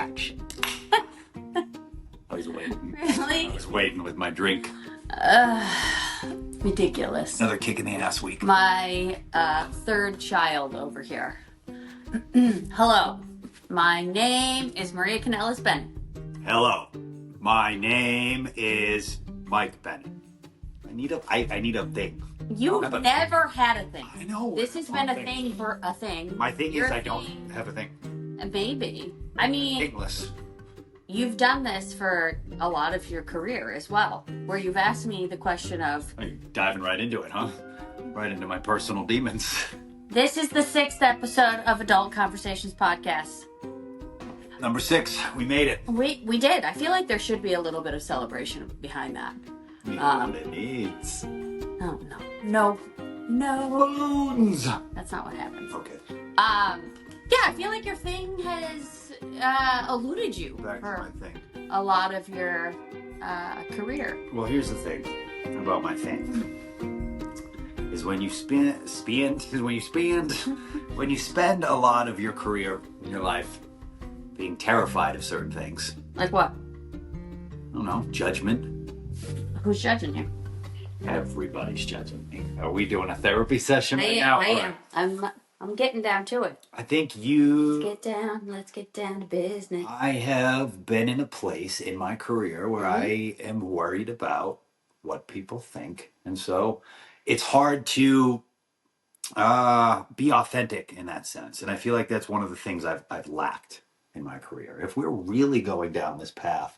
action. I was waiting. Really? I was waiting with my drink. Ridiculous. Another kick in the ass week. My third child over here. Hello. My name is Maria Canellis Bennett. Hello. My name is Mike Bennett. I need a thing. You've never had a thing. I know. This has been a thing for a thing. My thing is I don't have a thing. Maybe. I mean, Thingless. You've done this for a lot of your career as well, where you've asked me the question of... You're diving right into it, huh? Right into my personal demons. This is the 6th episode of Adult Conversations Podcast. Number 6. We made it. We did. I feel like there should be a little bit of celebration behind that. It needs. Oh, no. Balloons! That's not what happens. Okay. Yeah, I feel like your thing has eluded you Back to my thing. A lot of your career. Well, here's the thing about my thing. Is when you spend a lot of your career in your life being terrified of certain things. Like what? I don't know, judgment. Who's judging you? Everybody's judging me. Are we doing a therapy session right now? I am. I'm getting down to it. I think you... Let's get down to business. I have been in a place in my career where I am worried about what people think. And so it's hard to be authentic in that sense. And I feel like that's one of the things I've lacked in my career. If we're really going down this path,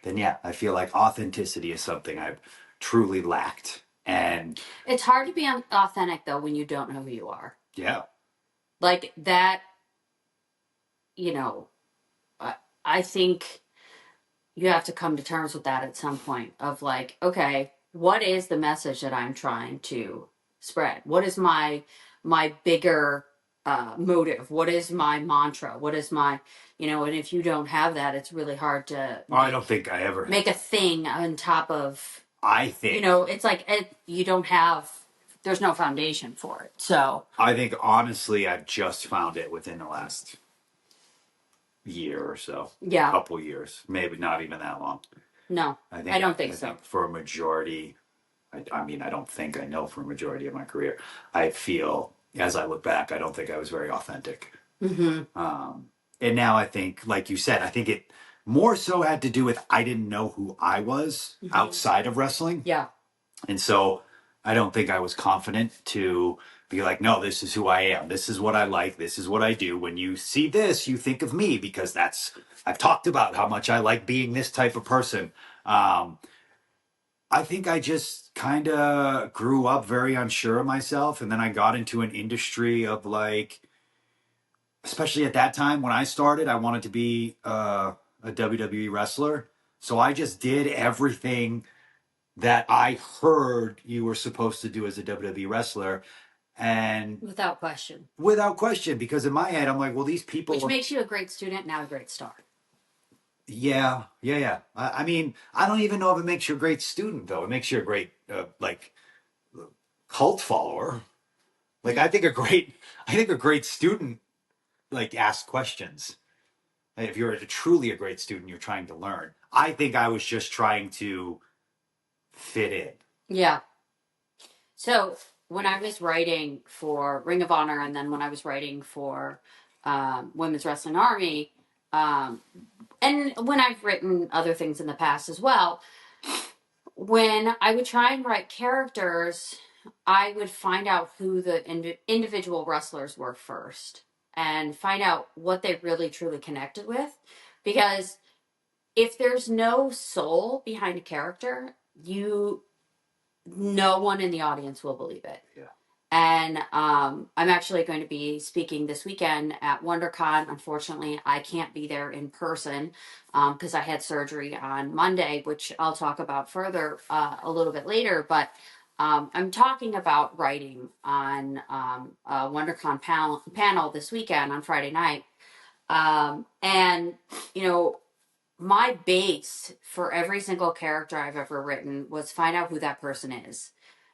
then yeah, I feel like authenticity is something I've truly lacked. And it's hard to be authentic though when you don't know who you are. Yeah. Like that, I think you have to come to terms with that at some point of like, okay, what is the message that I'm trying to spread? What is my bigger motive? What is my mantra? What is my, and if you don't have that, it's really hard to... I don't think I ever... make a thing on top of... I think... it's like you don't have... There's no foundation for it, so... I think, honestly, I've just found it within the last year or so. Yeah. A couple years. Maybe not even that long. No, I don't think so. Think for a majority... I don't think I know for a majority of my career. I feel, as I look back, I don't think I was very authentic. Mm-hmm. And now I think, like you said, I think it more so had to do with I didn't know who I was outside of wrestling. Yeah. And so I don't think I was confident to be like, no, this is who I am. This is what I like. This is what I do. When you see this, you think of me because I've talked about how much I like being this type of person. I think I just kind of grew up very unsure of myself. And then I got into an industry of like, especially at that time when I started, I wanted to be a WWE wrestler. So I just did everything that I heard you were supposed to do as a WWE wrestestler. And without question, because in my head, I'm like, well, these people... Which makes you a great student, now a great star. Yeah. I mean, I don't even know if it makes you a great student, though. It makes you a great, cult follower. Like, I think a great student, like, asks questions. And if you're truly a great student, you're trying to learn. I think I was just trying to fit in. Yeah. So, when I was writing for Ring of Honor, and then when I was writing for Women's Wrestling Army, and when I've written other things in the past as well, when I would try and write characters, I would find out who the individual wrestlers were first and find out what they really truly connected with. Because if there's no soul behind a character, no one in the audience will believe it. Yeah. And I'm actually going to be speaking this weekend at WonderCon. Unfortunately, I can't be there in person because I had surgery on Monday, which I'll talk about further a little bit later. But I'm talking about writing on a WonderCon panel this weekend on Friday night. And, my base for every single character I've ever written was find out who that person is.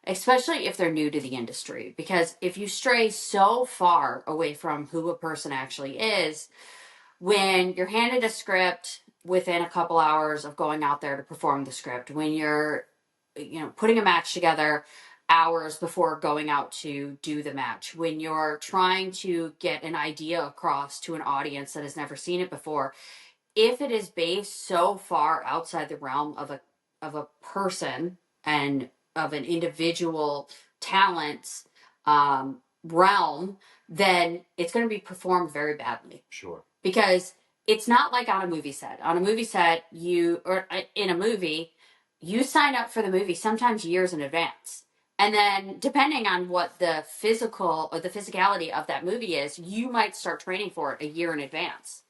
Especially if they're new to the industry. Because if you stray so far away from who a person actually is, when you're handed a script within a couple hours of going out there to perform the script, when you're, putting a match together hours before going out to do the match, when you're trying to get an idea across to an audience that has never seen it before, if it is based so far outside the realm of a person and of an individual talent's realm, then it's going to be performed very badly. Sure. Because it's not like on a movie set. On a movie set, in a movie, you sign up for the movie sometimes years in advance. And then depending on what the physical or the physicality of that movie is, you might start training for it a year in advance.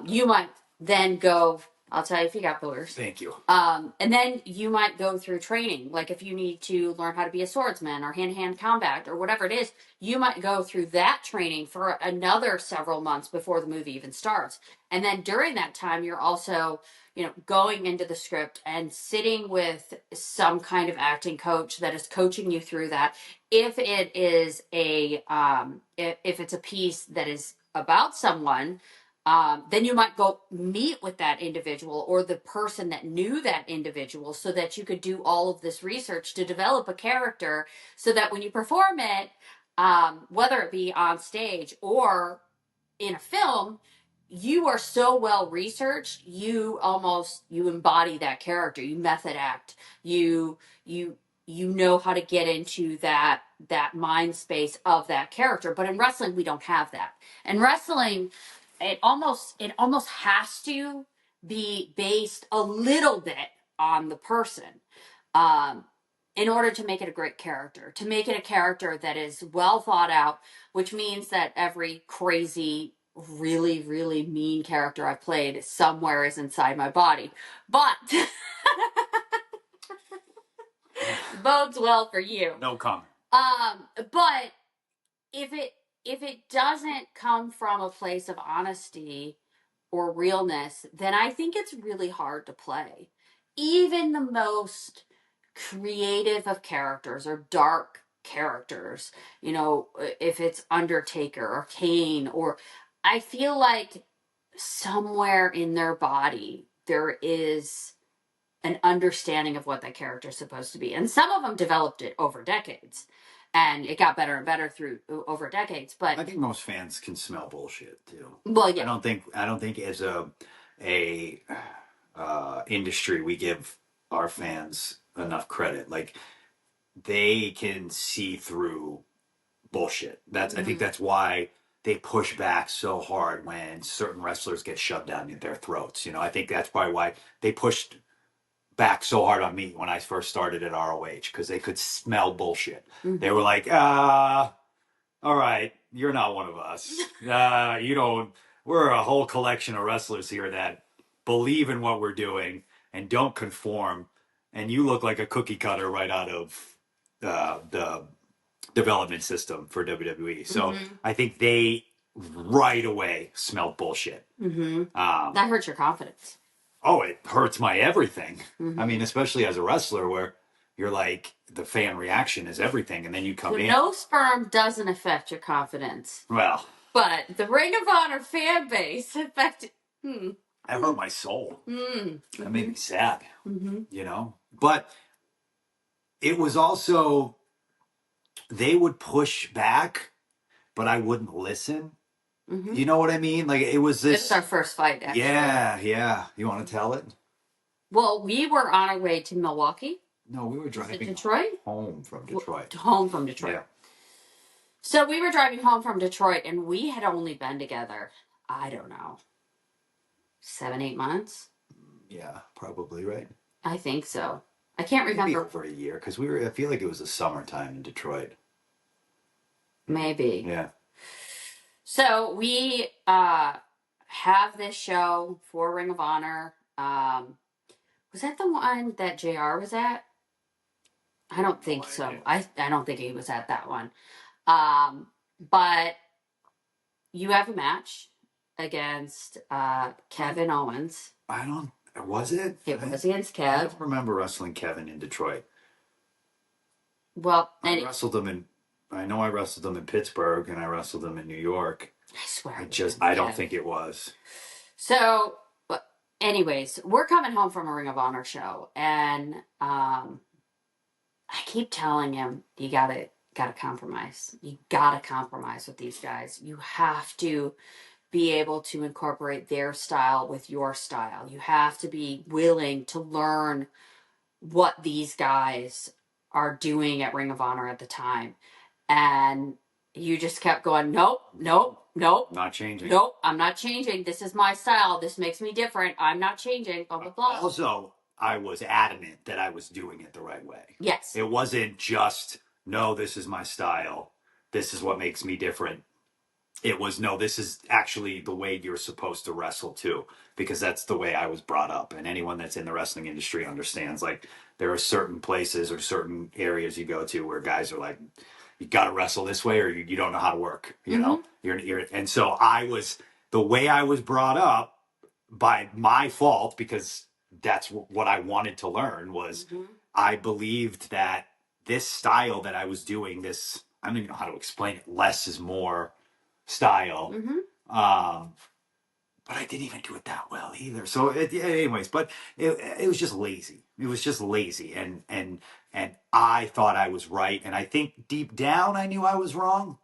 You might then go, I'll tell you if you got boogers. Thank you. And then you might go through training. Like if you need to learn how to be a swordsman or hand-to-hand combat or whatever it is, you might go through that training for another several months before the movie even starts. And then during that time, you're also, going into the script and sitting with some kind of acting coach that is coaching you through that. If it is if it's a piece that is about someone, then you might go meet with that individual or the person that knew that individual so that you could do all of this research to develop a character so that when you perform it, whether it be on stage or in a film, you are so well researched, you embody that character, you method act, you know how to get into that mind space of that character. But in wrestling, we don't have that. And wrestling, it almost has to be based a little bit on the person, um, in order to make it a great character, to make it a character that is well thought out, which means that every crazy, really, really mean character I've played somewhere is inside my body. But bodes well for you. No comment. But if it doesn't come from a place of honesty or realness, then I think it's really hard to play. Even the most creative of characters or dark characters, if it's Undertaker or Kane, or I feel like somewhere in their body there is an understanding of what that character is supposed to be. And some of them developed it over decades. And it got better and better through over decades. But I think most fans can smell bullshit too. Well, yeah. I don't think as a industry we give our fans enough credit. Like they can see through bullshit. I think that's why they push back so hard when certain wrestlers get shoved down their throats. I think that's probably why they pushed back so hard on me when I first started at ROH, because they could smell bullshit. Mm-hmm. They were like, all right, you're not one of us. You don't. We're a whole collection of wrestlers here that believe in what we're doing and don't conform. And you look like a cookie cutter right out of the development system for WWE. So I think they right away smelled bullshit. Mm-hmm. That hurts your confidence. Oh, it hurts my everything. Mm-hmm. I mean, especially as a wrestler where you're like, the fan reaction is everything. And then you come in. No sperm doesn't affect your confidence. Well. But the Ring of Honor fan base affected. That hurt my soul. Mm-hmm. That made me sad. Mm-hmm. But it was also, they would push back, but I wouldn't listen. Mm-hmm. You know what I mean? Like it was this. This is our first fight, actually. Yeah. You want to tell it? Well, we were on our way to Milwaukee. No, we were driving Detroit? Home from Detroit. Home from Detroit. Yeah. So we were driving home from Detroit, and we had only been together, I don't know, 7-8 months? Yeah, probably, right? I think so. I can't remember. Maybe over a year, because I feel like it was the summertime in Detroit. Maybe. Yeah. So we have this show for Ring of Honor. Was that the one that JR was at? I don't think so. I don't think he was at that one. But you have a match against Kevin Owens. Was it? It was against Kev. I don't remember wrestling Kevin in Detroit. Well, I know I wrestled him in Pittsburgh and I wrestled him in New York. I swear I it was just, gonna I be don't him. think it was. So, but anyways, we're coming home from a Ring of Honor show, and I keep telling him, you gotta compromise. You gotta compromise with these guys. You have to be able to incorporate their style with your style. You have to be willing to learn what these guys are doing at Ring of Honor at the time. And you just kept going, nope, nope, nope, Not changing. nope, I'm not changing. This is my style. This makes me different. I'm not changing, blah, blah, blah. Also, I was adamant that I was doing it the right way. Yes. It wasn't just, no, this is my style. This is what makes me different. It was, no, this is actually the way you're supposed to wrestle too, because that's the way I was brought up. And anyone that's in the wrestling industry understands, like, there are certain places or certain areas you go to where guys are like, you got to wrestle this way or you don't know how to work, you know? And so the way I was brought up by my fault, because that's what I wanted to learn was I believed that this style that I was doing, this, I don't even know how to explain it, less is more style. But I didn't even do it that well either. So, anyways, but it was just lazy. It was just lazy, and I thought I was right, and I think deep down I knew I was wrong,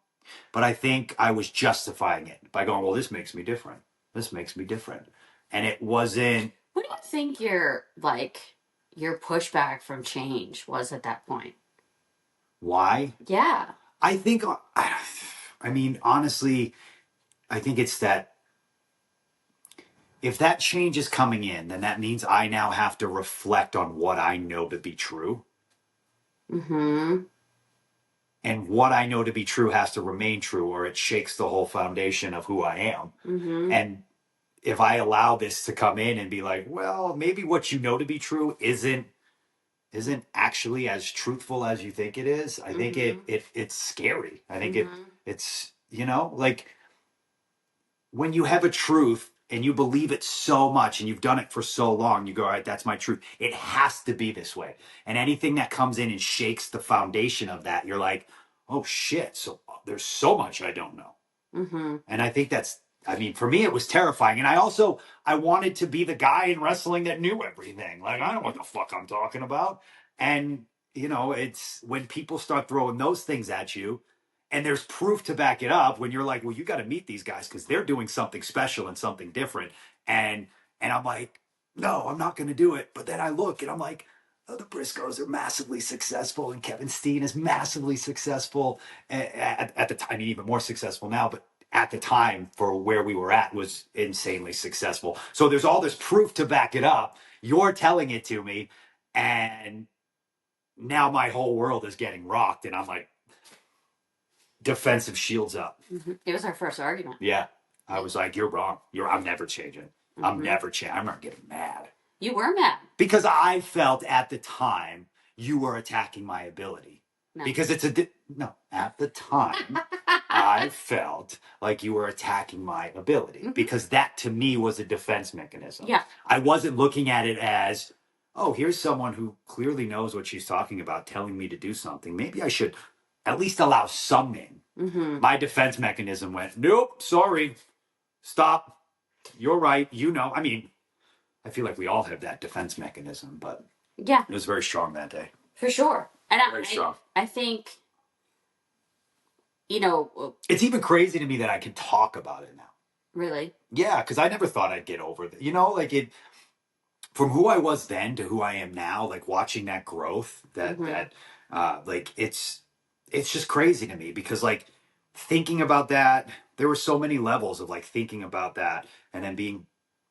but I think I was justifying it by going, "Well, this makes me different. This makes me different," and it wasn't. What do you think your pushback from change was at that point? Why? Yeah. I think. I mean, honestly, I think it's that if that change is coming in, then that means I now have to reflect on what I know to be true. And what I know to be true has to remain true, or it shakes the whole foundation of who I am. And if I allow this to come in and be like, well, maybe what you know to be true isn't actually as truthful as you think it is, I think it's scary. I think it's like when you have a truth and you believe it so much and you've done it for so long, you go, all right, that's my truth. It has to be this way. And anything that comes in and shakes the foundation of that, you're like, oh shit. So there's so much I don't know. And I think I mean, for me, it was terrifying. And I wanted to be the guy in wrestling that knew everything. Like, I don't know what the fuck I'm talking about. And, it's when people start throwing those things at you, and there's proof to back it up when you're like, well, you got to meet these guys because they're doing something special and something different. And I'm like, no, I'm not going to do it. But then I look and I'm like, oh, the Briscoes are massively successful and Kevin Steen is massively successful at the time. I mean, even more successful now, but at the time for where we were at was insanely successful. So there's all this proof to back it up. You're telling it to me, and now my whole world is getting rocked, and I'm like, defensive shields up. It was our first argument. Yeah. I was like, you're wrong. I'm never changing. I'm never changing. I'm not getting mad. You were mad. Because I felt at the time you were attacking my ability. No. Because no, at the time I felt like you were attacking my ability because that to me was a defense mechanism. Yeah. I wasn't looking at it as, oh, here's someone who clearly knows what she's talking about telling me to do something. Maybe I should at least allow something. My defense mechanism went, nope, sorry, stop. You're right. I mean, I feel like we all have that defense mechanism, but yeah, it was very strong that day. For sure. And very strong. I think, it's even crazy to me that I can talk about it now. Really? Yeah, because I never thought I'd get over that. Like it, from who I was then to who I am now, like watching that growth, like it's just crazy to me because like thinking about that, there were so many levels of like thinking about that and then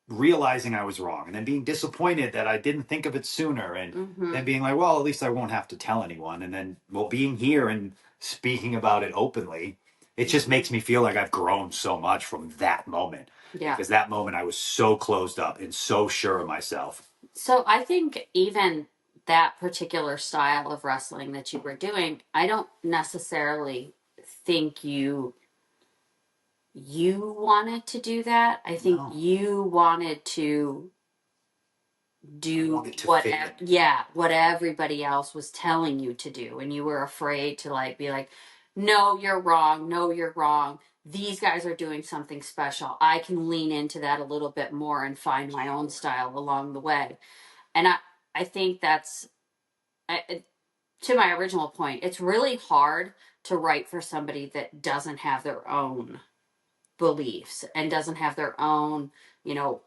realizing I was wrong and then being disappointed that I didn't think of it sooner and then being like, well, at least I won't have to tell anyone. And then, well, being here and speaking about it openly, it just makes me feel like I've grown so much from that moment. Yeah. Because that moment I was so closed up and so sure of myself. So I think even that particular style of wrestling that you were doing, I don't necessarily think you wanted to do that. I think you wanted to do what everybody else was telling you to do, and you were afraid to like be like, no, you're wrong, no, you're wrong, these guys are doing something special. I can lean into that a little bit more and find my own style along the way. And I think that's, to my original point, it's really hard to write for somebody that doesn't have their own beliefs and doesn't have their own,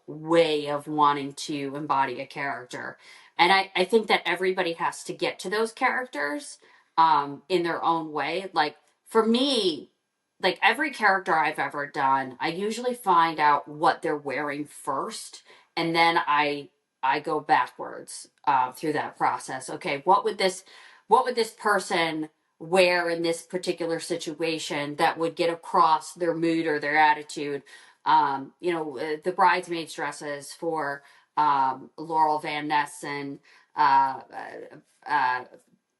way of wanting to embody a character. And I think that everybody has to get to those characters in their own way. Like for me, like every character I've ever done, I usually find out what they're wearing first, and then I go backwards through that process. Okay, what would this person wear in this particular situation that would get across their mood or their attitude? The bridesmaids dresses for Laurel Van Ness and uh, uh,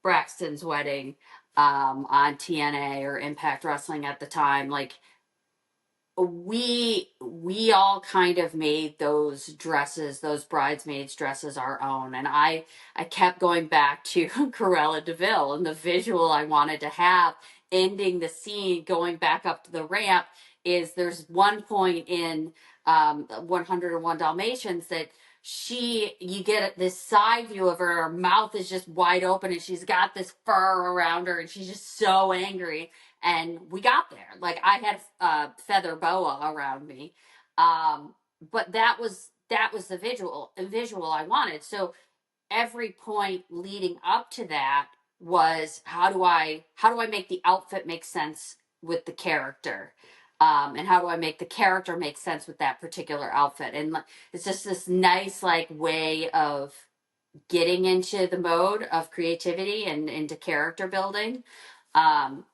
Braxton's wedding on TNA or Impact Wrestling at the time. Like we all kind of made those bridesmaids dresses our own, and I kept going back to Corella Deville and the visual I wanted to have ending the scene going back up to the ramp. Is there's one point in 101 Dalmatians that you get this side view of her mouth is just wide open and she's got this fur around her and she's just so angry, and we got there. Like I had a feather boa around me, but that was the visual I wanted. So every point leading up to that was how do I make the outfit make sense with the character, and how do I make the character make sense with that particular outfit? And it's just this nice like way of getting into the mode of creativity and into character building. And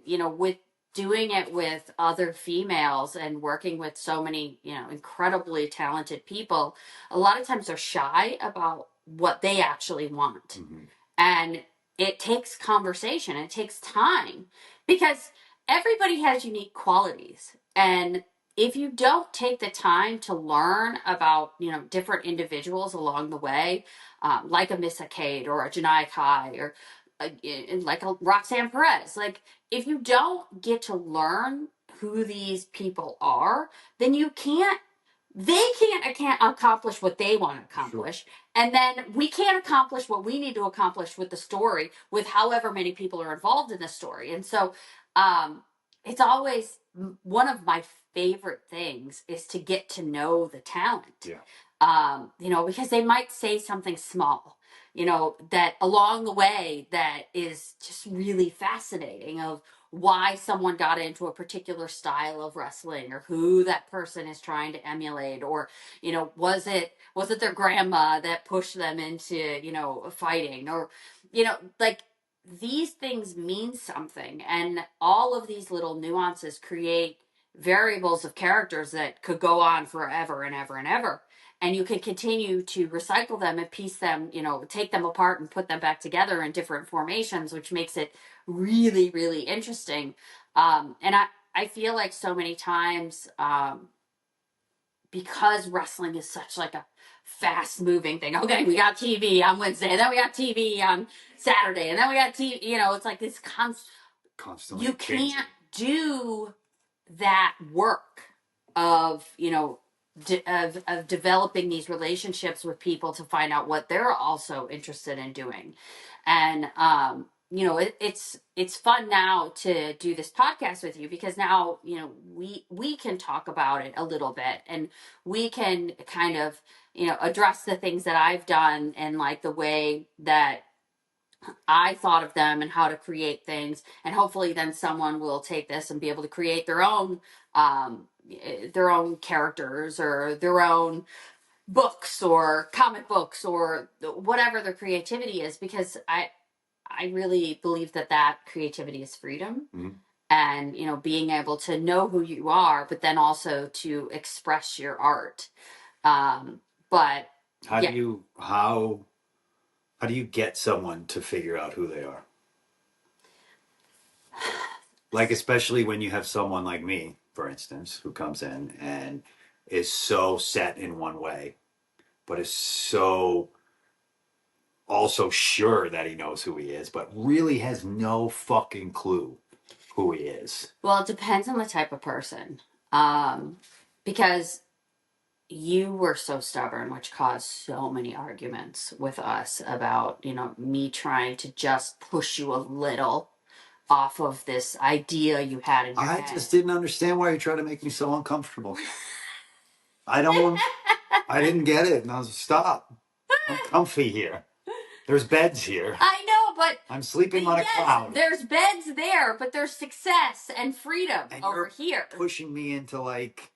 with doing it with other females and working with so many, incredibly talented people, a lot of times they're shy about what they actually want. Mm-hmm. And it takes conversation, it takes time, because everybody has unique qualities. And if you don't take the time to learn about, different individuals along the way, like a Miss Cade or a Janai Kai or like a Roxanne Perez. Like, if you don't get to learn who these people are, then they can't accomplish what they want to accomplish. Sure. And then we can't accomplish what we need to accomplish with the story with however many people are involved in the story. And so, it's always one of my favorite things is to get to know the talent. Yeah. Because they might say something small, that along the way that is just really fascinating of why someone got into a particular style of wrestling or who that person is trying to emulate, or was it their grandma that pushed them into fighting, or like these things mean something, and all of these little nuances create variables of characters that could go on forever and ever and ever, and you can continue to recycle them and piece them, take them apart and put them back together in different formations, which makes it really, really interesting. And I feel like so many times, because wrestling is such like a fast moving thing. Okay, we got TV on Wednesday, and then we got TV on Saturday, and then we got TV. It's like this Constantly you changing. can't do that work of of developing these relationships with people to find out what they're also interested in doing. And it's fun now to do this podcast with you, because now we can talk about it a little bit, and we can kind of address the things that I've done and like the way that I thought of them and how to create things, and hopefully then someone will take this and be able to create their own characters or their own books or comic books or whatever their creativity is, because I really believe that creativity is freedom. Mm-hmm. And being able to know who you are, but then also to express your art. But how do you get someone to figure out who they are? Like, especially when you have someone like me, for instance, who comes in and is so set in one way, but is so also sure that he knows who he is, but really has no fucking clue who he is. Well, it depends on the type of person. Because you were so stubborn, which caused so many arguments with us about, me trying to just push you a little off of this idea you had in your I head. just didn't understand why you tried to make me so uncomfortable. I didn't get it. And I was like, stop. I'm comfy here. There's beds here. I know, but I'm sleeping on a cloud. There's beds there, but there's success and freedom And over you're here. pushing me into like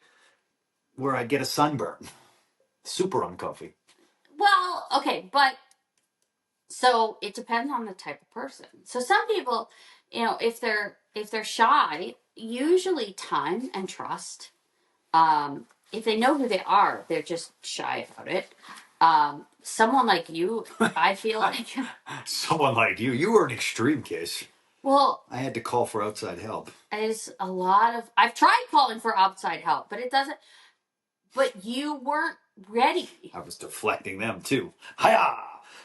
where I get a sunburn. Super uncomfy. Well, okay, but so it depends on the type of person. So some people, if they're shy, usually time and trust. If they know who they are, they're just shy about it. Someone like you, I feel like. Someone like you were an extreme case. Well, I had to call for outside help. there's a lot of. I've tried calling for outside help, but it doesn't. But you weren't ready. I was deflecting them too. Hiya!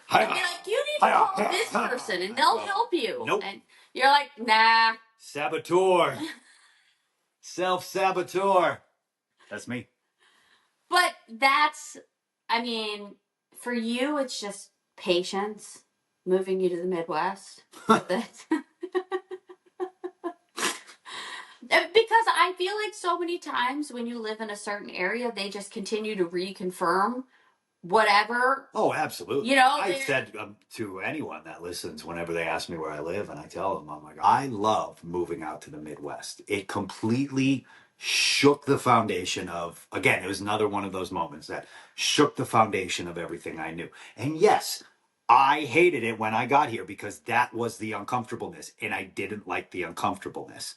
Hiya! I'd be like, you need to call this person and they'll help you. Nope. And you're like, nah. Saboteur. Self-saboteur. That's me. But I mean, for you, it's just patience moving you to the Midwest. Because I feel like so many times when you live in a certain area, they just continue to reconfirm whatever. Oh, absolutely. I've said to anyone that listens whenever they ask me where I live, and I tell them, I'm like, I love moving out to the Midwest. It completely shook the foundation of, again, it was another one of those moments that shook the foundation of everything I knew. And yes, I hated it when I got here because that was the uncomfortableness, and I didn't like the uncomfortableness.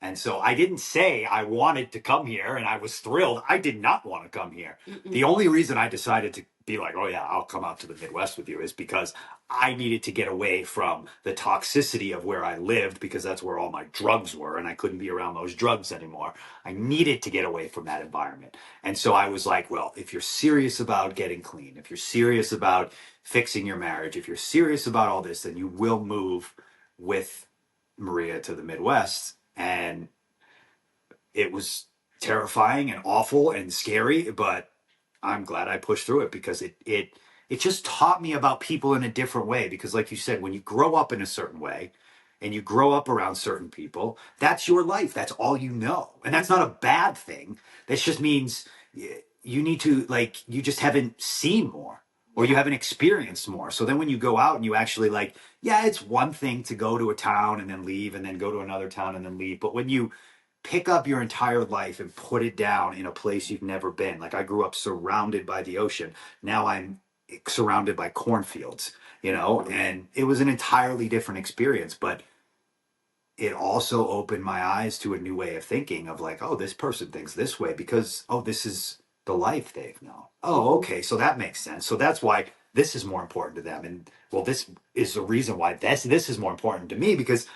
And so I didn't say I wanted to come here and I was thrilled. I did not want to come here. Mm-mm. The only reason I decided to be like, oh yeah, I'll come out to the Midwest with you is because I needed to get away from the toxicity of where I lived because that's where all my drugs were and I couldn't be around those drugs anymore. I needed to get away from that environment. And so I was like, well, if you're serious about getting clean, if you're serious about fixing your marriage, if you're serious about all this, then you will move with Maria to the Midwest. And it was terrifying and awful and scary, but I'm glad I pushed through it because it just taught me about people in a different way. Because like you said, when you grow up in a certain way and you grow up around certain people, that's your life. That's all you know. And that's not a bad thing. That just means you need to, like, you just haven't seen more or you haven't experienced more. So then when you go out and you actually like, yeah, it's one thing to go to a town and then leave and then go to another town and then leave. But when you pick up your entire life and put it down in a place you've never been. Like I grew up surrounded by the ocean. Now I'm surrounded by cornfields, and it was an entirely different experience, but it also opened my eyes to a new way of thinking of like, oh, this person thinks this way because, oh, this is the life they've known. Oh, okay. So that makes sense. So that's why this is more important to them. And well, this is the reason why this is more important to me because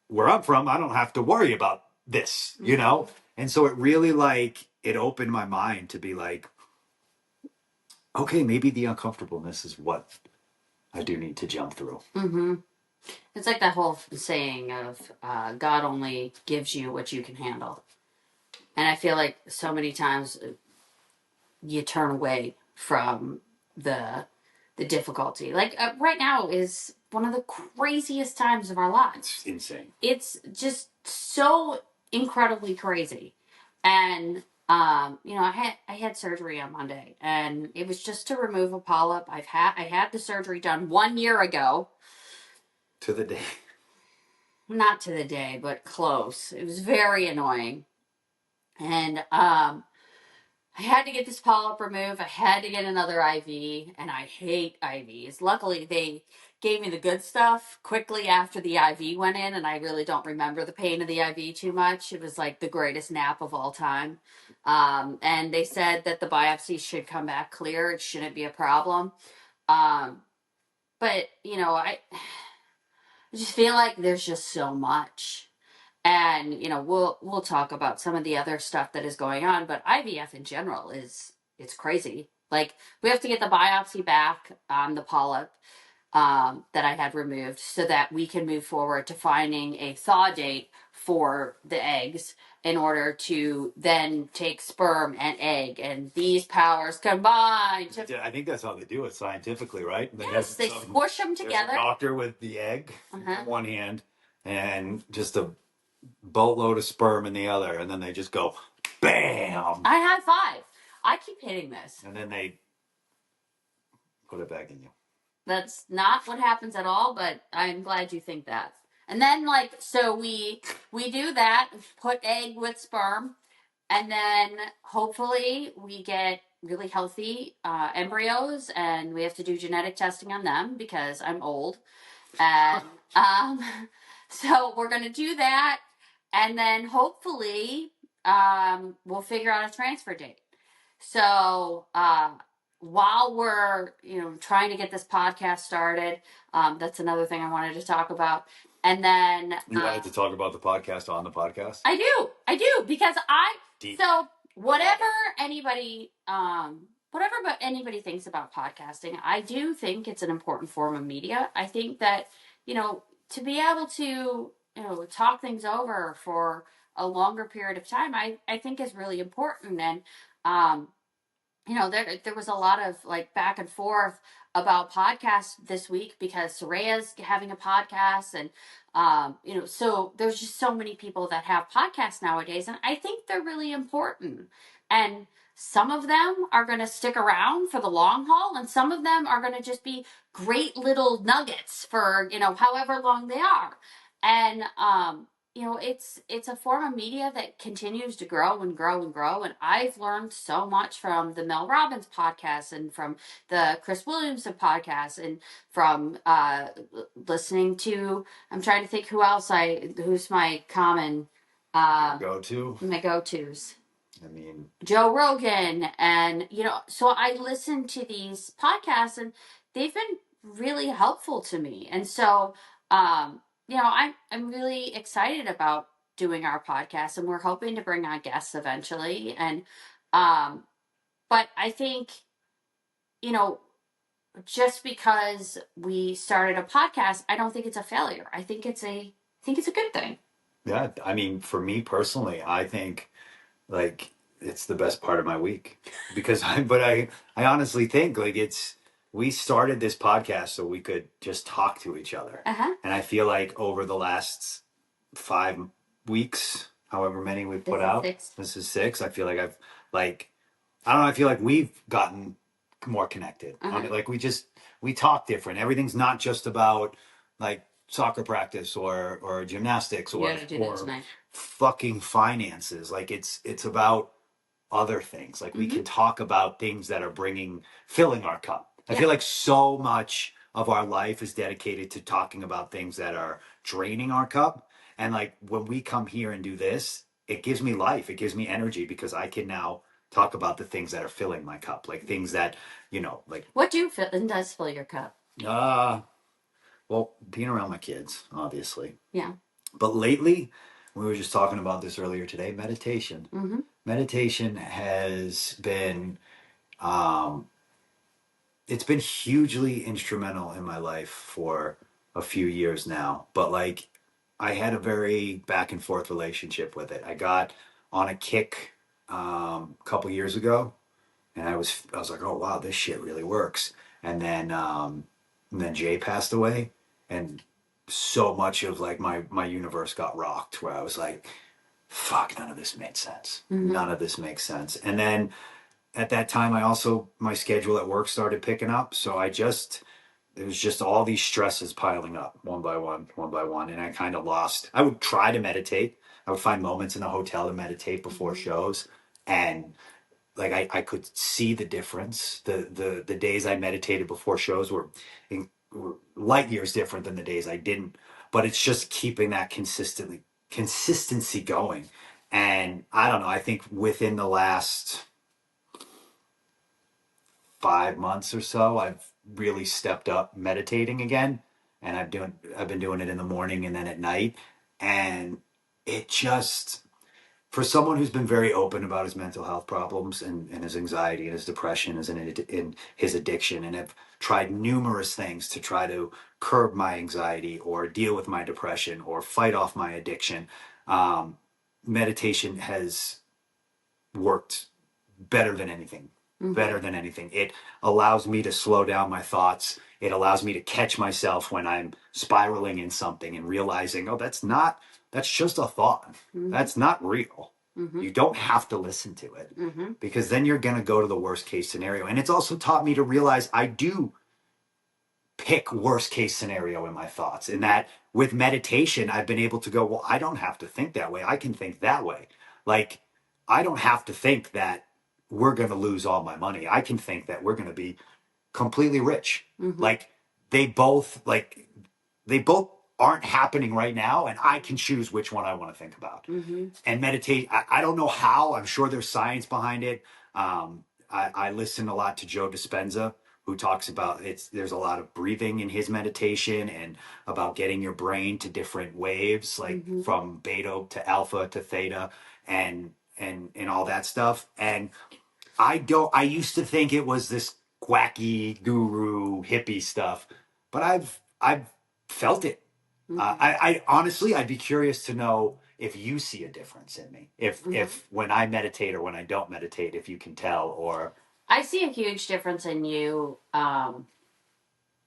where I'm from, I don't have to worry about this, And so it really it opened my mind to be like, okay, maybe the uncomfortableness is what I do need to jump through. Mm-hmm. It's like that whole saying of God only gives you what you can handle. And I feel like so many times you turn away from the difficulty. Like right now is one of the craziest times of our lives. It's insane. It's just so incredibly crazy. And I had surgery on Monday, and it was just to remove a polyp. I had the surgery done 1 year ago. To the day. Not to the day, but close. It was very annoying. And I had to get this polyp removed. I had to get another IV, and I hate IVs. Luckily, they gave me the good stuff quickly after the IV went in, and I really don't remember the pain of the IV too much. It was like the greatest nap of all time. And they said that the biopsy should come back clear. It shouldn't be a problem. But, I just feel like there's just so much. And, we'll talk about some of the other stuff that is going on, but IVF in general it's crazy. Like, we have to get the biopsy back on the polyp that I had removed so that we can move forward to finding a thaw date for the eggs in order to then take sperm and egg, and these powers combine to. Yeah, I think that's how they do it scientifically, right? Yes, they squish them There's together. a doctor with the egg in one hand and just a boatload of sperm in the other, and then they just go, bam! I high five. I keep hitting this. And then they put it back in you. That's not what happens at all, but I'm glad you think that. And then, like, so we do that, put egg with sperm, and then hopefully we get really healthy embryos, and we have to do genetic testing on them because I'm old. And so we're gonna do that, and then hopefully we'll figure out a transfer date. So while we're trying to get this podcast started, that's another thing I wanted to talk about. And then you wanted to talk about the podcast on the podcast. I do because Deep. So whatever anybody but anybody thinks about podcasting, I do think it's an important form of media. I think that to be able to talk things over for a longer period of time, I think is really important. And there was a lot of like back and forth about podcasts this week because Soraya's having a podcast, and so there's just so many people that have podcasts nowadays, and I think they're really important. And some of them are going to stick around for the long haul, and some of them are going to just be great little nuggets for however long they are. And it's a form of media that continues to grow and grow and grow. And I've learned so much from the Mel Robbins podcast, and from the Chris Williamson podcast, and from listening to, I'm trying to think who's my common my go-tos. I mean, Joe Rogan, and so I listen to these podcasts, and they've been really helpful to me. And so I'm really excited about doing our podcast, and we're hoping to bring on guests eventually. And but I think just because we started a podcast, I don't think it's a failure. I think it's a good thing. Yeah, I mean, for me personally, I think like it's the best part of my week because I honestly think like we started this podcast so we could just talk to each other. And I feel like over the last 5 weeks, however many we've put out, this is 6. I feel like I don't know, I feel like we've gotten more connected. Like we talk different. Everything's not just about like soccer practice or gymnastics or fucking finances. Like it's about other things. Like we can talk about things that are filling our cup. I feel like so much of our life is dedicated to talking about things that are draining our cup. And like when we come here and do this, it gives me life. It gives me energy because I can now talk about the things that are filling my cup. Like things that, like. What does fill your cup? Well, being around my kids, obviously. Yeah. But lately, we were just talking about this earlier today, meditation. Meditation has been, it's been hugely instrumental in my life for a few years now. But like, I had a very back and forth relationship with it. I got on a kick a couple years ago, and I was like, oh wow, this shit really works. And then Jay passed away, and so much of like my universe got rocked, where I was like, fuck, none of this made sense. None of this makes sense. And then at that time, my schedule at work started picking up. So it was just all these stresses piling up one by one. And I kind of lost. I would try to meditate. I would find moments in a hotel to meditate before shows. And like, I could see the difference. The days I meditated before shows were light years different than the days I didn't. But it's just keeping that consistency going. And I don't know, I think within the last 5 months or so, I've really stepped up meditating again. And I've been doing it in the morning and then at night. And it just, for someone who's been very open about his mental health problems and his anxiety and his depression and his addiction, and have tried numerous things to try to curb my anxiety or deal with my depression or fight off my addiction, Meditation has worked better than anything. Mm-hmm. Better than anything. It allows me to slow down my thoughts. It allows me to catch myself when I'm spiraling in something and realizing, oh, that's just a thought. Mm-hmm. That's not real. Mm-hmm. You don't have to listen to it Mm-hmm. because then you're going to go to the worst case scenario. And it's also taught me to realize I do pick worst case scenario in my thoughts. And that with meditation, I've been able to go, well, I don't have to think that way. I can think that way. Like, I don't have to think that we're going to lose all my money. I can think that we're going to be completely rich. Mm-hmm. Like, they both, like, they both aren't happening right now. And I can choose which one I want to think about. Mm-hmm. And meditate, I don't know how. I'm sure there's science behind it. I listen a lot to Joe Dispenza, who talks about there's a lot of breathing in his meditation and about getting your brain to different waves, like Mm-hmm. from beta to alpha to theta and all that stuff. And I used to think it was this quacky guru hippie stuff, but I've felt it. Mm-hmm. I honestly, I'd be curious to know if you see a difference in me, if when I meditate or when I don't meditate, if you can tell, or I see a huge difference in you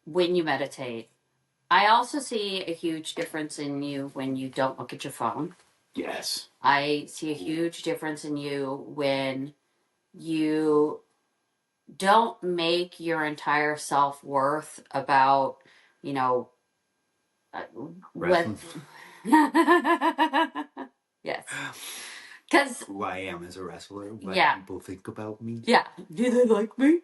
when you meditate. I also see a huge difference in you when you don't look at your phone. yes, I see a huge difference in you when you don't make your entire self-worth about, you know, what. Yes. Because who I am as a wrestler, what yeah, people think about me. yeah. Do they like me?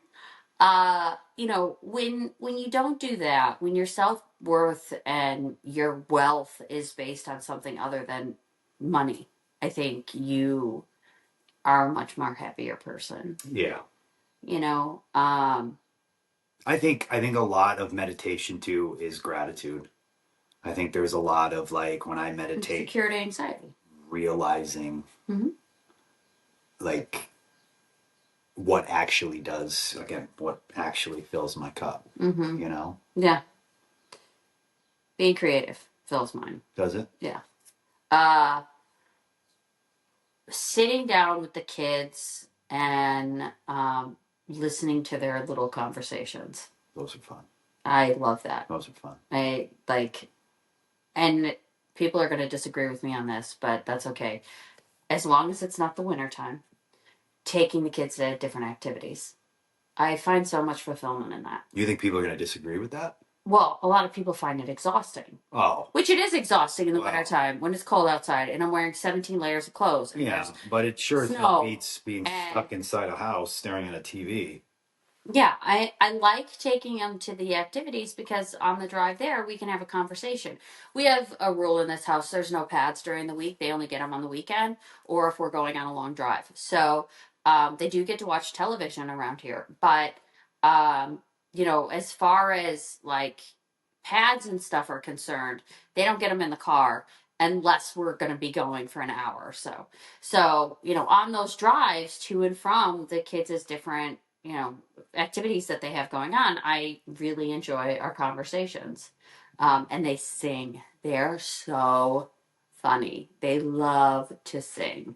You know, when you don't do that, when your self-worth and your wealth is based on something other than money, I think you are a much more happier person. Yeah. You know, I think a lot of meditation too is gratitude. I think there's a lot of like when I meditate, security, anxiety, realizing mm-hmm. like what actually does again, what actually fills my cup. Mm-hmm. You know? Yeah. Being creative fills mine. Does it? Yeah. Sitting down with the kids and listening to their little conversations. Those are fun. I love that. Those are fun. I like, and people are going to disagree with me on this, but that's okay. As long as it's not the wintertime, taking the kids to different activities. I find so much fulfillment in that. You think people are going to disagree with that? Well, a lot of people find it exhausting. Oh. Which it is exhausting in the wintertime when it's cold outside and I'm wearing 17 layers of clothes. And yeah, but it sure as hell beats being stuck inside a house staring at a TV. Yeah, I like taking them to the activities because on the drive there, we can have a conversation. We have a rule in this house. There's no pads during the week. They only get them on the weekend or if we're going on a long drive. So they do get to watch television around here. But, you know, as far as like pads and stuff are concerned, they don't get them in the car unless we're going to be going for an hour or so. So, you know, on those drives to and from the kids' different, you know, activities that they have going on, I really enjoy our conversations. And they sing. They're so funny. They love to sing.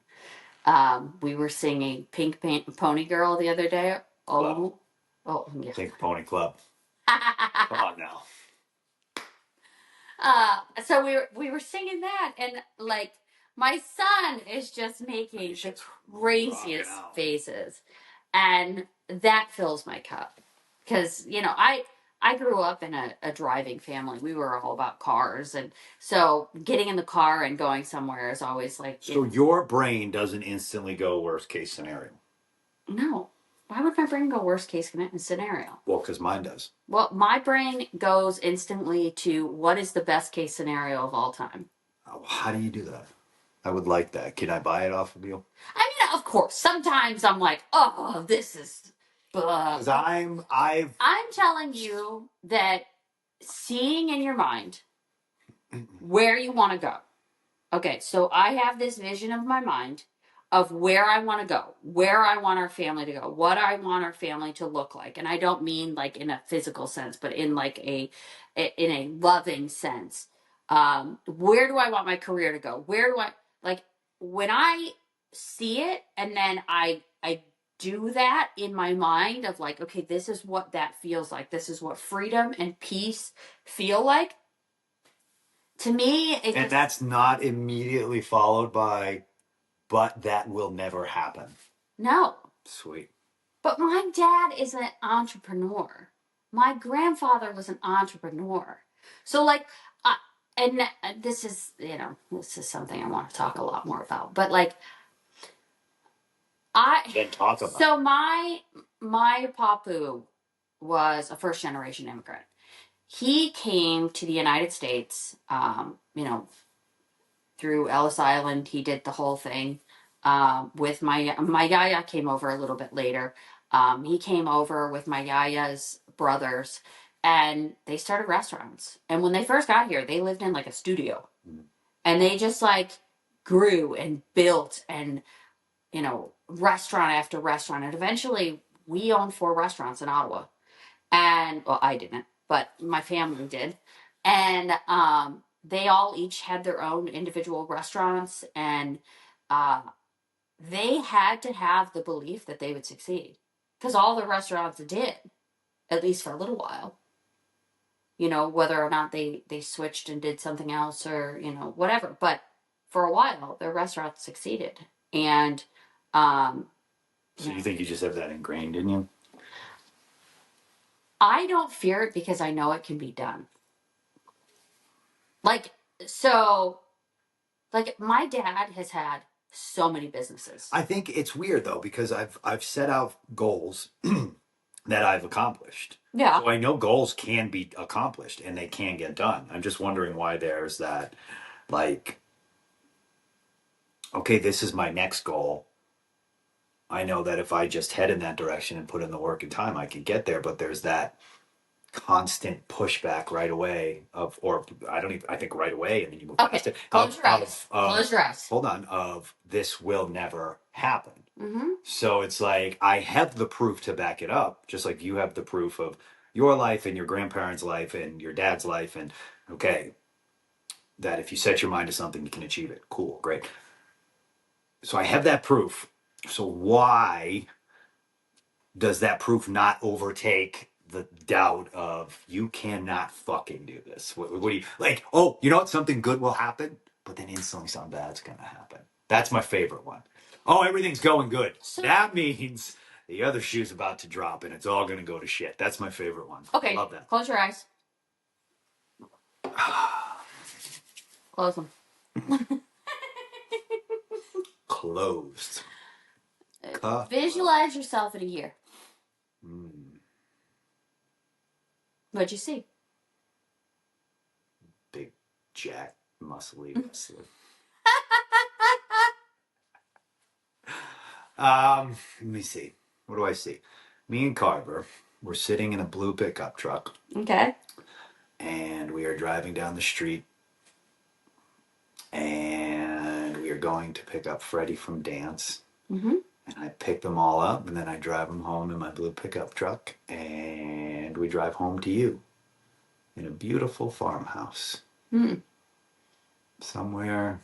We were singing Pink Pony Girl the other day. Yeah. Pink Pony Club. Come on now. So we were singing that, and like my son is just making the craziest faces, and that fills my cup because you know I grew up in a driving family. We were all about cars, and so getting in the car and going somewhere is always like. So your brain doesn't instantly go worst case scenario. No. Why would my brain go worst case scenario? Well, because mine does. Well, my brain goes instantly to what is the best case scenario of all time. Oh, how do you do that? I would like that. Can I buy it off of you? I mean, of course. Sometimes I'm like, oh, this is. Because I'm telling you that seeing in your mind where you want to go. Okay, so I have this vision of my mind of where I want to go, where I want our family to go, what I want our family to look like. And I don't mean like in a physical sense, but in like in a loving sense. Where do I want my career to go? Like when I see it and then I do that in my mind of like, okay, this is what that feels like. This is what freedom and peace feel like. To me, it And just that's not immediately followed by, but that will never happen. no. Sweet. But my dad is an entrepreneur. My grandfather was an entrepreneur. So like, and this is this is something I want to talk a lot more about. But like, Then talk about. So my papu was a first generation immigrant. He came to the United States, through Ellis Island. He did the whole thing. With my yaya came over a little bit later. He came over with my yaya's brothers, and they started restaurants. And when they first got here, they lived in like a studio, and they just like grew and built and restaurant after restaurant. And eventually we owned 4 restaurants in Ottawa. And, well, I didn't, but my family did. And they all each had their own individual restaurants. And uh, they had to have the belief that they would succeed. Because all the restaurants did, at least for a little while. Whether or not they switched and did something else or, whatever. But for a while, their restaurants succeeded. And So you think you just have that ingrained in you? I don't fear it because I know it can be done. Like, so, like, my dad has had so many businesses. I think it's weird though because I've set out goals that I've accomplished. Yeah. So I know goals can be accomplished and they can get done. I'm just wondering why there's that, like, okay, this is my next goal. I know that if I just head in that direction and put in the work and time, I can get there. But there's that constant pushback right away or I think right away, and then you move past it. Close your eyes. Close your eyes. Hold on, of this will never happen. Mm-hmm. So it's like I have the proof to back it up, just like you have the proof of your life and your grandparents' life and your dad's life, and okay, that if you set your mind to something, you can achieve it. Cool, great. So I have that proof. So why does that proof not overtake the doubt of you cannot fucking do this? What do you like? Oh, you know what? Something good will happen, but then instantly something bad's gonna happen. That's my favorite one. Oh, everything's going good. So that means the other shoe's about to drop and it's all gonna go to shit. That's my favorite one. Okay. Love that. Close your eyes. Close them. Closed. Visualize yourself in a year. What'd you see? Big, jack, muscly. Let me see. What do I see? Me and Carver were sitting in a blue pickup truck. Okay. And we are driving down the street. And we are going to pick up Freddie from dance. Mm-hmm. And I pick them all up, and then I drive them home in my blue pickup truck. And we drive home to you in a beautiful farmhouse. Somewhere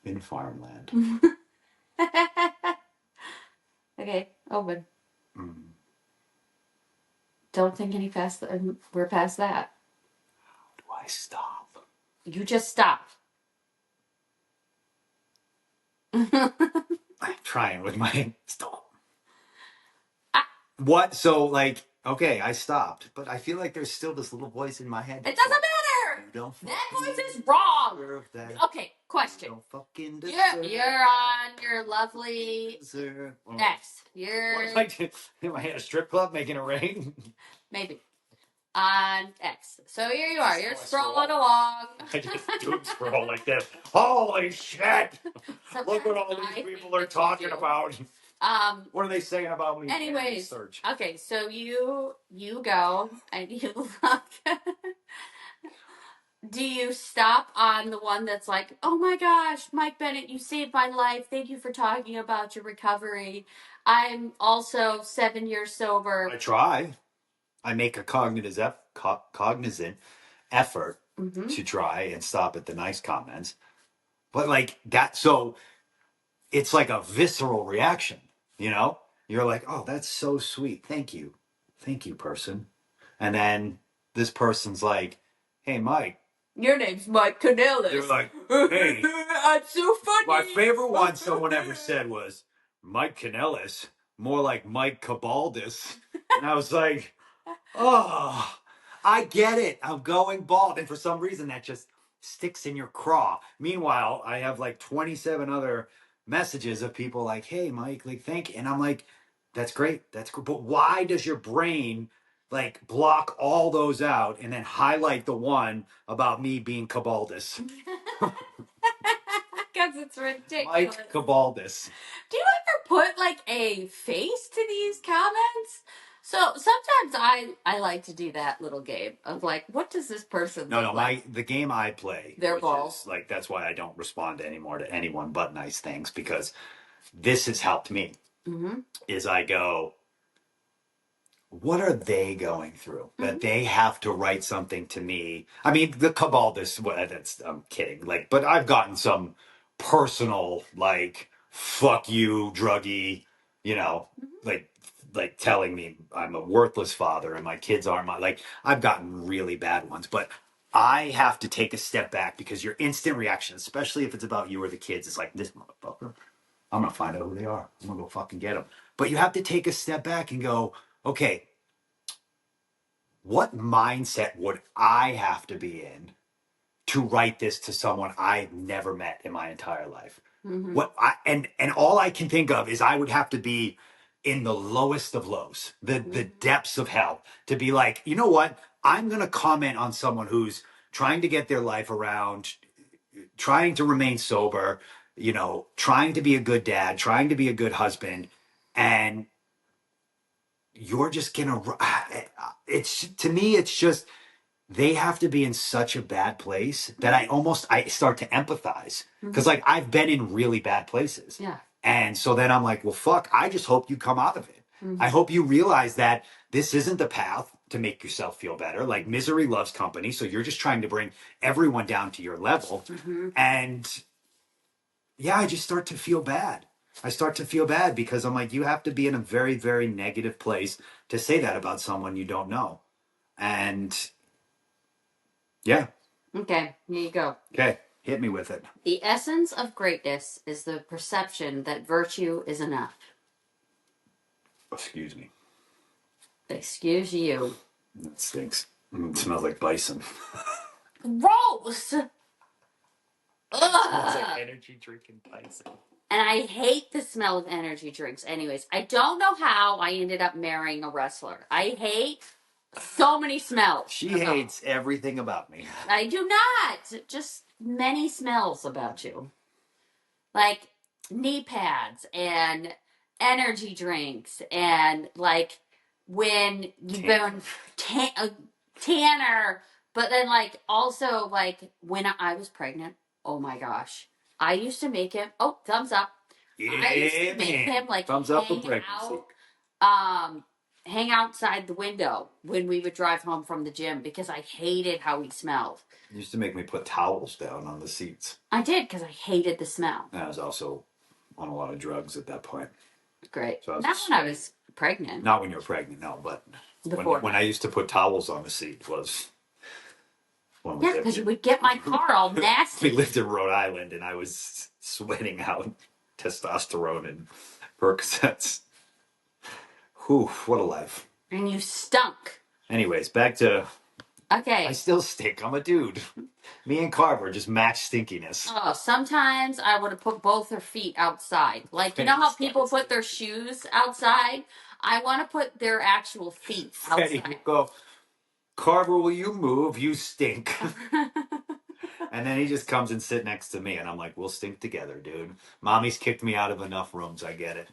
in farmland. Okay, open. Don't think any past. We're past that. How do I stop? You just stop. I'm trying with my stop. What? So, like, okay, I stopped, but I feel like there's still this little voice in my head. It doesn't matter. That voice is wrong. Okay, question. Don't fucking you're on your lovely X. Am I at a strip club making it rain? Maybe. On X. So here you are. You're scrolling along. I just doom scroll like this. Holy shit! Look what all these people are talking about. What are they saying about me? Anyways, okay, so you go and you look. Do you stop on the one that's like, oh my gosh, Mike Bennett, you saved my life. Thank you for talking about your recovery. I'm also 7 years sober. I try. I make a cognizant effort to try and stop at the nice comments. But like that, so it's like a visceral reaction, you know? You're like, oh, that's so sweet. Thank you. Thank you, person. And then this person's like, hey, Mike. Your name's Mike Canellis. They're like, hey. I'm so funny. My favorite one someone ever said was, Mike Canellis, more like Mike Cabaldis. And I was like, oh, I get it. I'm going bald. And for some reason, that just sticks in your craw. Meanwhile, I have like 27 other messages of people like, hey, Mike, like, thank you. And I'm like, that's great. That's cool. But why does your brain like block all those out and then highlight the one about me being Cabaldis? Because it's ridiculous. Mike Cabaldis. Do you ever put like a face to these comments? So sometimes I like to do that little game of like, what does this person look like? The game I play, They're balls. like that's why I don't respond anymore to anyone but nice things, because this has helped me. Mm-hmm. Is I go, what are they going through that they have to write something to me? I mean, the Cabaldis, well, that's, I'm kidding. Like, but I've gotten some personal, like, fuck you, druggy, you know, like telling me I'm a worthless father and my kids aren't my, like, I've gotten really bad ones, but I have to take a step back because your instant reaction, especially if it's about you or the kids, is like, this motherfucker, I'm gonna find out who they are. I'm gonna go fucking get them. But you have to take a step back and go, okay, what mindset would I have to be in to write this to someone I've never met in my entire life? Mm-hmm. And all I can think of is I would have to be in the lowest of lows, the depths of hell, to be like, you know what? I'm gonna comment on someone who's trying to get their life around, trying to remain sober, you know, trying to be a good dad, trying to be a good husband, and you're just gonna, it's, to me it's just, they have to be in such a bad place that I start to empathize, because like I've been in really bad places. Yeah. And so then I'm like, well, fuck, I just hope you come out of it. I hope you realize that this isn't the path to make yourself feel better. Like, misery loves company, so you're just trying to bring everyone down to your level. And yeah, I just start to feel bad. I start to feel bad because I'm like, you have to be in a very, very negative place to say that about someone you don't know. And yeah. Okay, here you go. Okay, hit me with it. The essence of greatness is the perception that virtue is enough. Excuse me. Excuse you. That stinks. It smells like bison. Gross! It smells like energy drinking bison. And I hate the smell of energy drinks. Anyways, I don't know how I ended up marrying a wrestler. I hate so many smells. She hates everything about me. I do not. Just many smells about you. Like knee pads and energy drinks and like when you've been tanner, but then like also like when I was pregnant, oh my gosh. I used to make him, oh, thumbs up. Yeah, I used to make him like thumbs up for hang pregnancy. hang outside the window when we would drive home from the gym because I hated how he smelled. You used to make me put towels down on the seats. I did because I hated the smell. And I was also on a lot of drugs at that point. Great. So Not when I was pregnant. Not when you were pregnant, no, but when I used to put towels on the seat was... Yeah, because you would get my car all nasty. We lived in Rhode Island and I was sweating out testosterone and Percocets. Whew, what a life. And you stunk. Anyways, back to... Okay. I still stink. I'm a dude. Me and Carver just match stinkiness. Oh, sometimes I would have put both their feet outside. Like, you know how people put their shoes outside? I want to put their actual feet outside. Freddie will go, Carver, will you move? You stink. And then he just comes and sit next to me, and I'm like, we'll stink together, dude. Mommy's kicked me out of enough rooms. I get it.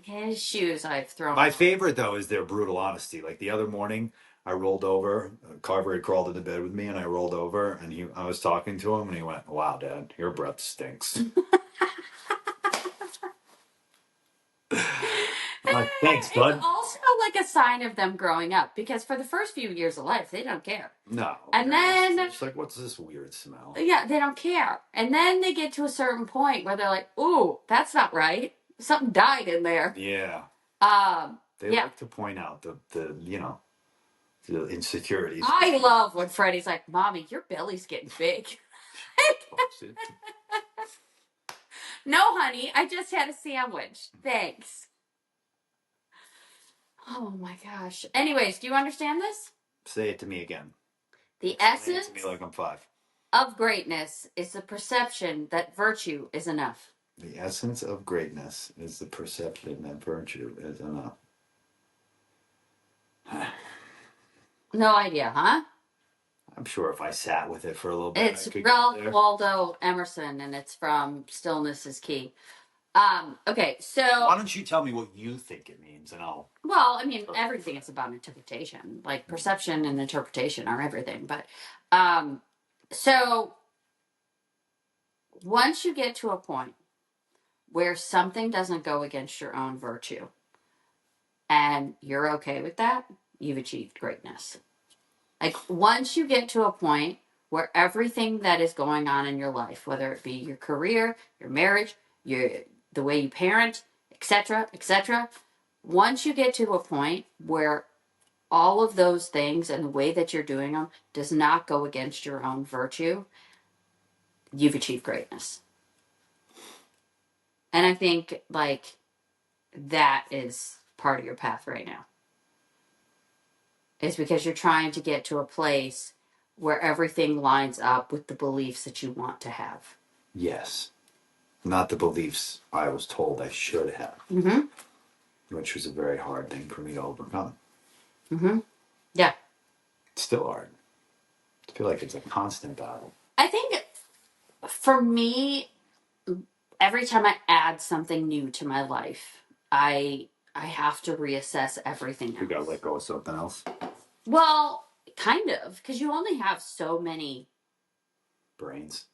His shoes I've thrown. My favorite, though, is their brutal honesty. Like the other morning, I rolled over. Carver had crawled into bed with me, and I rolled over, and I was talking to him, and he went, wow, Dad, your breath stinks. I'm like, thanks, bud. It's also like a sign of them growing up, because for the first few years of life, they don't care. No. And then it's like, what's this weird smell? Yeah, they don't care. And then they get to a certain point where they're like, "Ooh, that's not right. Something died in there." Yeah. They Yeah. like to point out the the insecurities. I love when Freddie's like, "Mommy, your belly's getting big." No, honey, I just had a sandwich. Thanks. Oh my gosh. Anyways, do you understand this? Say it to me again. The Explain essence it to me like I'm 5. of greatness is the perception that virtue is enough. The essence of greatness is the perception that virtue is enough. No idea, huh? I'm sure if I sat with it for a little bit, It's I could Ralph get there. Waldo Emerson, and it's from Stillness is Key. Okay, so Why don't you tell me what you think it means, and I'll. well, I mean, everything is about interpretation. Like perception and interpretation are everything. But so once you get to a point where something doesn't go against your own virtue, and you're okay with that, you've achieved greatness. Like once you get to a point where everything that is going on in your life, whether it be your career, your marriage, the way you parent, etc., etc., once you get to a point where all of those things and the way that you're doing them does not go against your own virtue, you've achieved greatness. And I think like that is part of your path right now. Is because you're trying to get to a place where everything lines up with the beliefs that you want to have. Yes. Not the beliefs I was told I should have. Mm-hmm. Which was a very hard thing for me to overcome. Mm-hmm. Yeah. It's still hard. I feel like it's a constant battle. I think for me, every time I add something new to my life, I have to reassess everything else. You gotta let go of something else. Well, kind of, because you only have so many brains.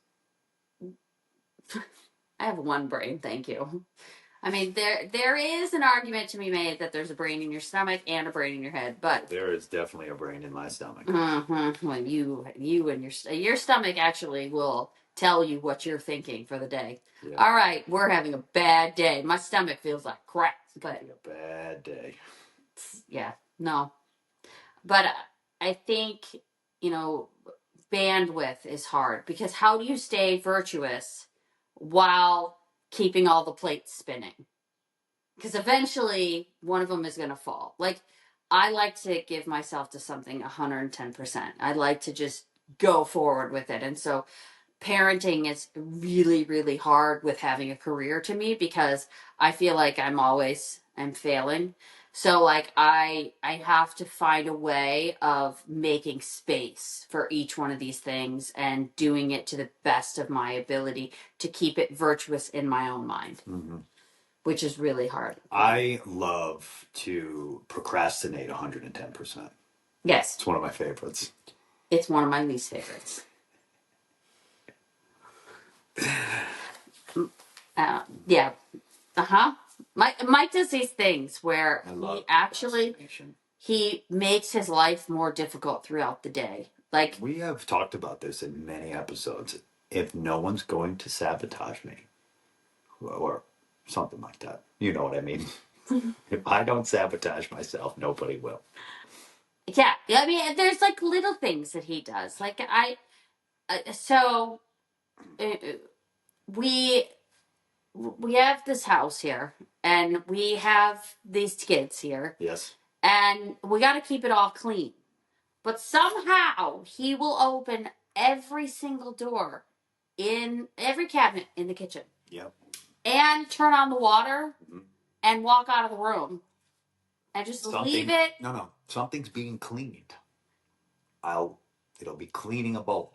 I have one brain, thank you. I mean, there is an argument to be made that there's a brain in your stomach and a brain in your head, but there is definitely a brain in my stomach. When you and your stomach actually will tell you what you're thinking for the day. Yeah. All right, we're having a bad day. My stomach feels like crap, but a bad day. Yeah, no, but I think bandwidth is hard because how do you stay virtuous while keeping all the plates spinning? Because eventually one of them is going to fall. Like, I like to give myself to something 110%. I like to just go forward with it. And so parenting is really, really hard with having a career to me because I feel like I'm failing. So like I have to find a way of making space for each one of these things and doing it to the best of my ability to keep it virtuous in my own mind. Mm-hmm. Which is really hard. I love to procrastinate 110%. Yes. It's one of my favorites. It's one of my least favorites. Yeah. Uh-huh. Mike does these things where he makes his life more difficult throughout the day. Like, we have talked about this in many episodes. If no one's going to sabotage me, or something like that. You know what I mean? If I don't sabotage myself, nobody will. Yeah. I mean, there's like little things that he does. Like we have this house here and we have these kids here. Yes. And we got to keep it all clean. But somehow he will open every single door in every cabinet in the kitchen. Yep. And turn on the water and walk out of the room. And just leave it. No. Something's being cleaned. It'll be cleaning a bowl.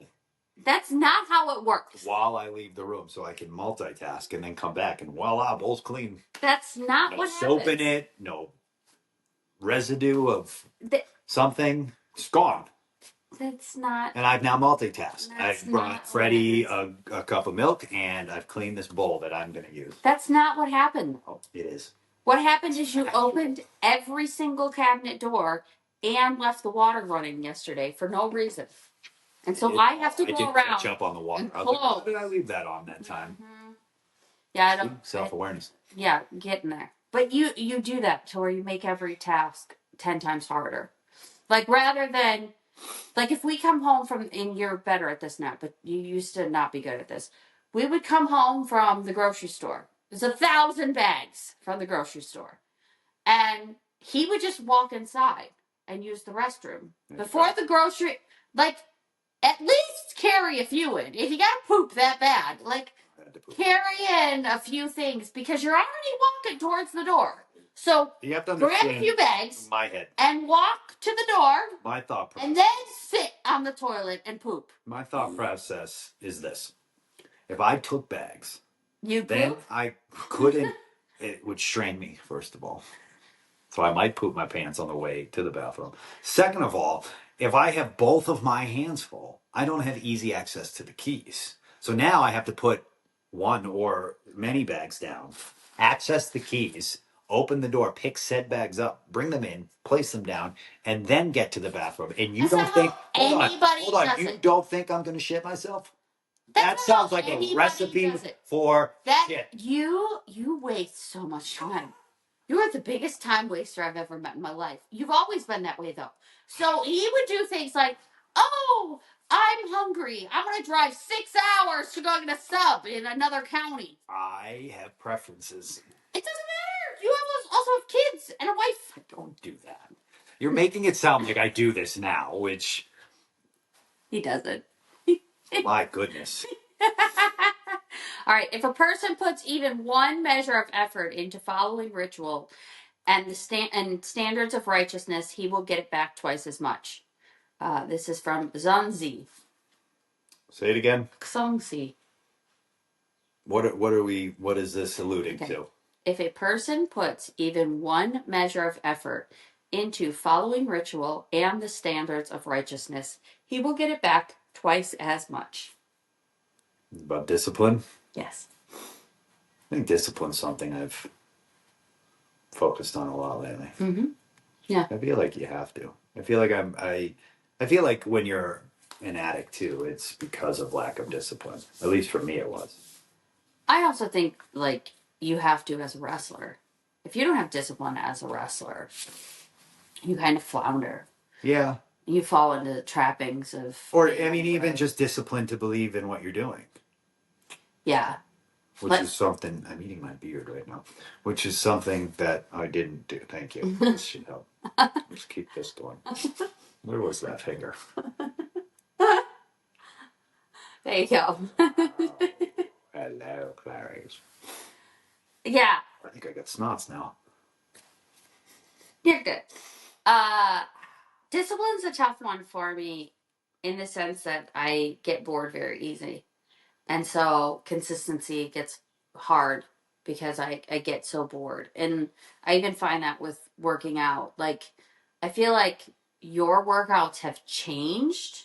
That's not how it works. While I leave the room, so I can multitask and then come back and voila, bowl's clean. That's not what happens. No soap in it, no residue of something. It's gone. That's not. And I've now multitasked. I've brought Freddie a cup of milk and I've cleaned this bowl that I'm going to use. That's not what happened. Oh, it is. What happened is you opened every single cabinet door and left the water running yesterday for no reason. And so I have to go around catch up on the water. and I was like, close. why did I leave that on that time? Yeah, I don't. Self-awareness. Yeah, getting there. But you do that to where you make every task 10 times harder. Like rather than like if we come home from and you're better at this now, but you used to not be good at this. We would come home from the grocery store. There's 1,000 bags from the grocery store. And he would just walk inside and use the restroom. Before the grocery like at least carry a few in. If you gotta poop that bad, like carry in a few things because you're already walking towards the door. So you have to grab a few bags my head and walk to the door. My thought process. And then sit on the toilet and poop. My thought process is this. If I took bags, then I couldn't, it would strain me, first of all. So I might poop my pants on the way to the bathroom. Second of all, if I have both of my hands full, I don't have easy access to the keys. So now I have to put one or many bags down, access the keys, open the door, pick said bags up, bring them in, place them down, and then get to the bathroom. And you don't think, hold on, you don't think I'm going to shit myself? That sounds like a recipe for shit. You waste so much time. You are the biggest time waster I've ever met in my life. You've always been that way, though. So he would do things like, oh, I'm hungry. I'm going to drive 6 hours to go get a sub in another county. I have preferences. It doesn't matter. You also have kids and a wife. I don't do that. You're making it sound like I do this now, which... He doesn't. My goodness. All right. If a person puts even one measure of effort into following ritual and the standards of righteousness, he will get it back twice as much. This is from Zunzi. Say it again. Xongzi. What is this alluding to? If a person puts even one measure of effort into following ritual and the standards of righteousness, he will get it back twice as much. About discipline? Yes. I think discipline's something I've focused on a lot lately. Mm-hmm. Yeah. I feel like you have to. I feel like I feel like when you're an addict too, it's because of lack of discipline. At least for me it was. I also think like you have to as a wrestler. If you don't have discipline as a wrestler, you kind of flounder. Yeah. You fall into the trappings of... Or, I mean, even just discipline to believe in what you're doing. Yeah. Which is something... I'm eating my beard right now. Which is something that I didn't do. Thank you. This should help. Let's keep this going. Where was that finger? There you go. Hello, Clarice. Yeah. I think I got snots now. You're good. Discipline's a tough one for me in the sense that I get bored very easy. And so consistency gets hard because I get so bored. And I even find that with working out. Like, I feel like your workouts have changed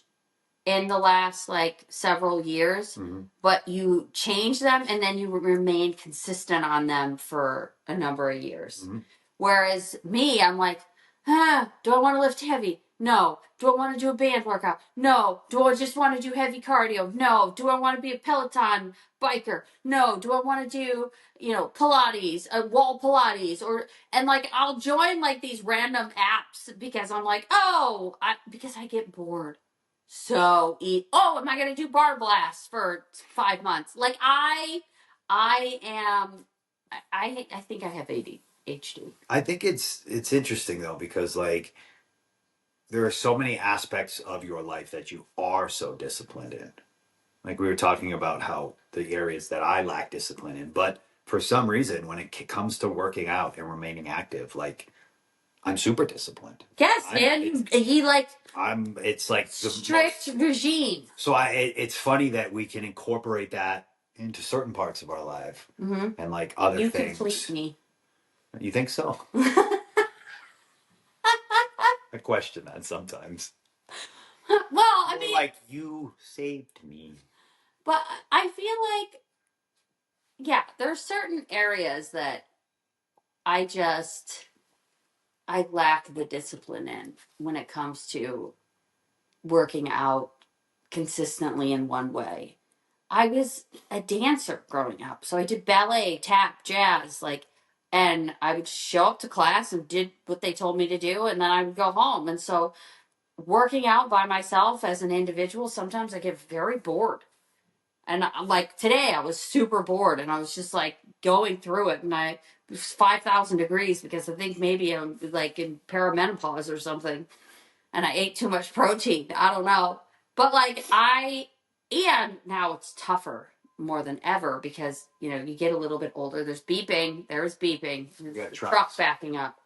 in the last like several years, but you change them and then you remain consistent on them for a number of years. Whereas me, I'm like, do I want to lift heavy? No. Do I want to do a band workout? No. Do I just want to do heavy cardio? No. Do I want to be a Peloton biker? No. Do I want to do, Pilates, wall Pilates, and like I'll join like these random apps because I'm like, because I get bored. So am I gonna do bar blasts for 5 months? Like I think I have ADHD. I think it's interesting though because like there are so many aspects of your life that you are so disciplined in. Like we were talking about how the areas that I lack discipline in, but for some reason when it comes to working out and remaining active, like I'm super disciplined. Yes, and he like it's like the strict regime. So it's funny that we can incorporate that into certain parts of our life and like other things. You complete me. You think so? I question that sometimes. Well, I mean, like you saved me. But I feel like, yeah, there's certain areas that I lack the discipline in when it comes to working out consistently in one way. I was a dancer growing up, so I did ballet, tap, jazz, and I would show up to class and did what they told me to do, and then I would go home. And so, working out by myself as an individual, sometimes I get very bored. And like today, I was super bored, and I was just like going through it, and it was 5,000 degrees because I think maybe I'm like in perimenopause or something, and I ate too much protein. I don't know. But and now it's tougher more than ever because, you get a little bit older. There's beeping. There's beeping. There's the truck backing up.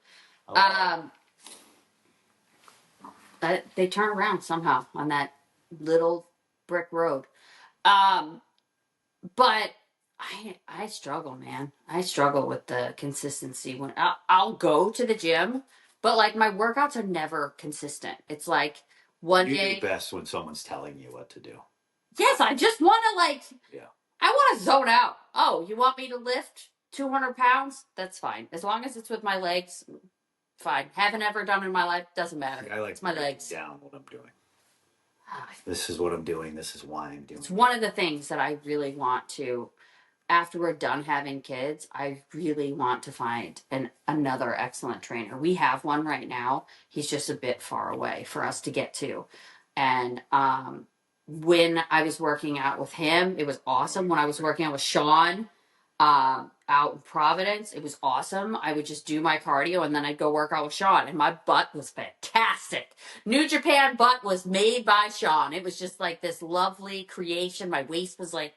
They turn around somehow on that little brick road. But I struggle, man. I struggle with the consistency when I'll go to the gym, but like my workouts are never consistent. It's like one You day. do best when someone's telling you what to do. Yes, I just want to I want to zone out. Oh, you want me to lift 200 pounds? That's fine. As long as it's with my legs, fine. Haven't ever done it in my life. Doesn't matter. I like it's my legs. Down what I'm doing. This is what I'm doing. This is why I'm doing. It's one of the things that I really want to. After we're done having kids, I really want to find another excellent trainer. We have one right now. He's just a bit far away for us to get to. And when I was working out with him, it was awesome. When I was working out with Sean out in Providence, it was awesome. I would just do my cardio and then I'd go work out with Sean. And my butt was fantastic. New Japan butt was made by Sean. It was just like this lovely creation. My waist was like,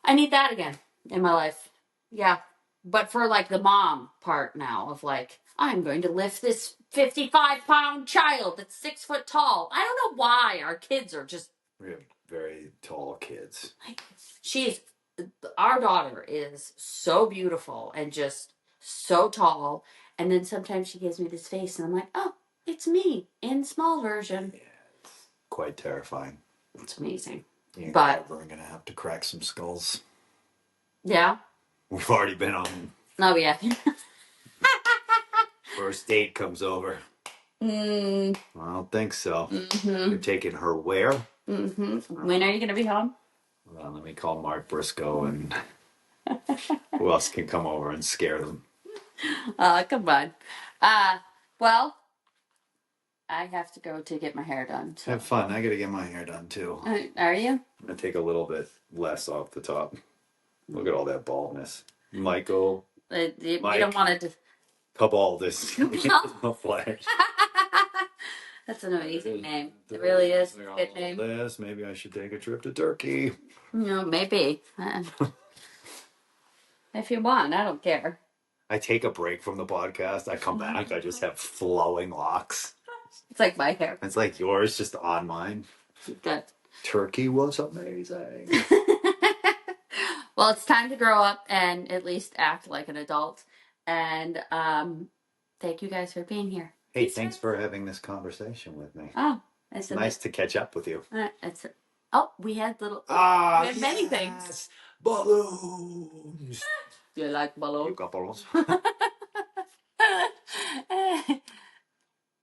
I need that again in my life. Yeah. But for like the mom part now of like, I'm going to lift this 55-pound child that's 6 foot tall. I don't know why our kids are just. We have very tall kids. Our daughter is so beautiful and just so tall. And then sometimes she gives me this face and I'm like, oh, it's me in small version. Yeah, it's quite terrifying. It's amazing. But we're going to have to crack some skulls. Yeah. We've already been on. Oh, yeah. First date comes over. I don't think so. Mm-hmm. You're taking her where? Mm-hmm. When are you going to be home? Well, let me call Mark Briscoe and who else can come over and scare them? Come on. Well, I have to go to get my hair done. So. Have fun. I got to get my hair done too. Are you? I'm going to take a little bit less off the top. Look at all that baldness. Michael. We don't want to. Cabaldus. No. Flash. That's an amazing name. It really is a good name. This. Maybe I should take a trip to Turkey. Maybe. If you want, I don't care. I take a break from the podcast. I come back. I just have flowing locks. It's like my hair. It's like yours, just on mine. Good. Turkey was amazing. Well, it's time to grow up and at least act like an adult. And thank you guys for being here. Hey, thanks for having this conversation with me. Oh, it's nice to catch up with you. We had little. We had many things. Balloons. Do you like balloons? You got balloons?